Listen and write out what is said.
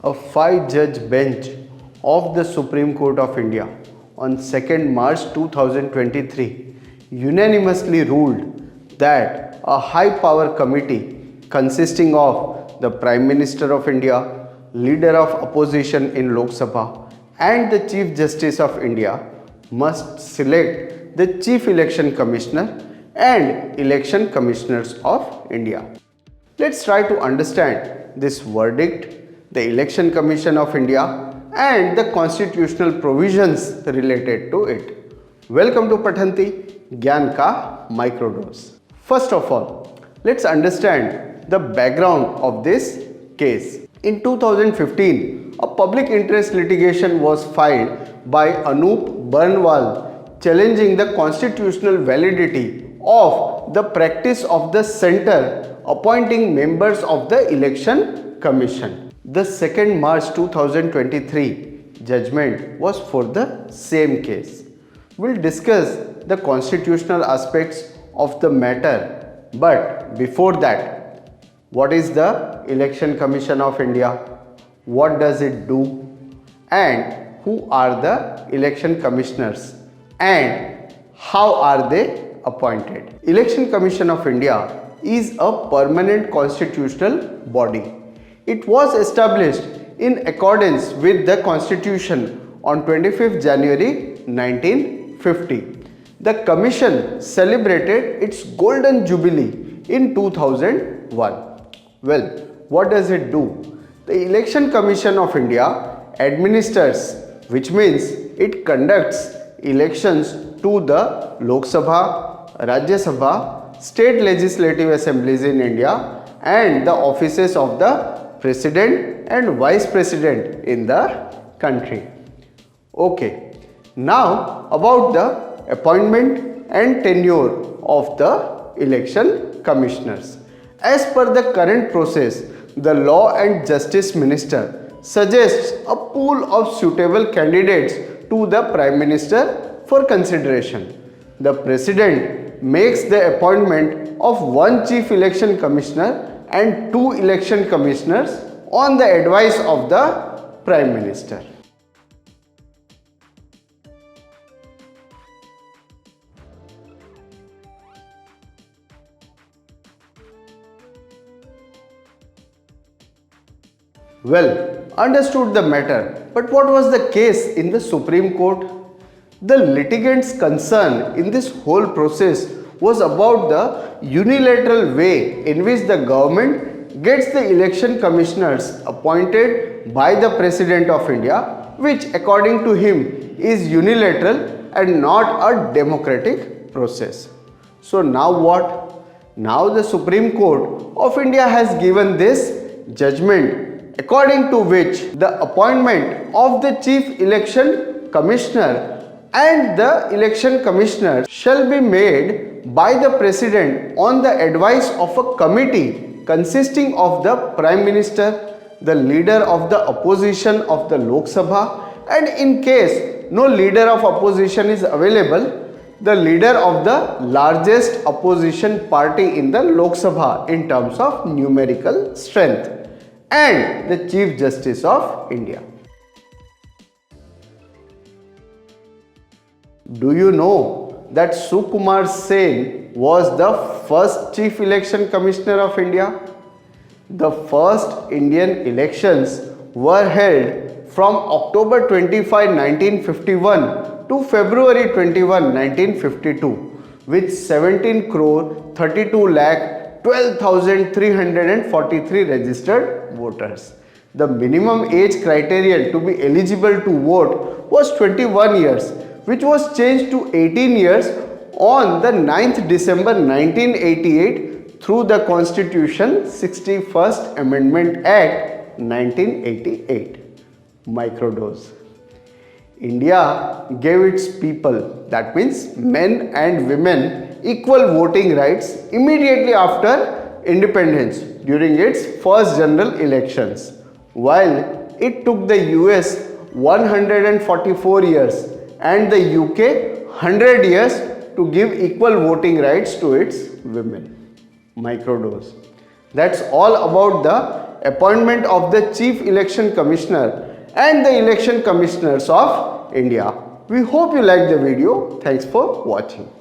A five-judge bench of the Supreme Court of India on 2nd March 2023 unanimously ruled that a high-power committee consisting of the Prime Minister of India, Leader of Opposition in Lok Sabha and the Chief Justice of India must select the Chief Election Commissioner and Election Commissioners of India. Let's try to understand this verdict, the Election Commission of India and the constitutional provisions related to it. Welcome to Pathanti Gyan Ka Microdose. First of all, let's understand the background of this case. In 2015, a public interest litigation was filed by Anup Barnwal challenging the constitutional validity of the practice of the center appointing members of the Election Commission. The 2nd March 2023 judgment was for the same case. We'll discuss the constitutional aspects of the matter, but before that, what is the Election Commission of India? What does it do? And who are the election commissioners? And how are they appointed? Election Commission of India is a permanent constitutional body. It was established in accordance with the Constitution on 25th January 1950. The Commission celebrated its Golden Jubilee in 2001. Well, what does it do? The Election Commission of India administers, which means it conducts elections to the Lok Sabha, Rajya Sabha, state legislative assemblies in India and the offices of the President and Vice President in the country. Okay, now about the appointment and tenure of the election commissioners. As per the current process, the Law and Justice Minister suggests a pool of suitable candidates to the Prime Minister for consideration. The President makes the appointment of one Chief Election Commissioner and two election commissioners on the advice of the Prime Minister. Well, understood the matter, but what was the case in the Supreme Court? The litigants' concern in this whole process was about the unilateral way in which the government gets the election commissioners appointed by the President of India, which according to him is unilateral and not a democratic process. So now what? Now the Supreme Court of India has given this judgment according to which the appointment of the Chief Election Commissioner and the Election Commissioner shall be made by the President on the advice of a committee consisting of the Prime Minister, the Leader of the Opposition of the Lok Sabha, and in case no Leader of Opposition is available, the Leader of the largest opposition party in the Lok Sabha in terms of numerical strength, and the Chief Justice of India. Do you know that Sukumar Sen was the first Chief Election Commissioner of India? The first Indian elections were held from October 25, 1951 to February 21, 1952 with 17 crore 32 lakh 12,343 registered voters. The minimum age criterion to be eligible to vote was 21 years, which was changed to 18 years on the 9th December 1988 through the Constitution 61st Amendment Act 1988. Microdose. India gave its people, that means men and women, equal voting rights immediately after independence during its first general elections, while it took the US 144 years and the UK 100 years to give equal voting rights to its women. Microdose. That's all about the appointment of the Chief Election Commissioner and the Election Commissioners of India. We hope you liked the video. Thanks for watching.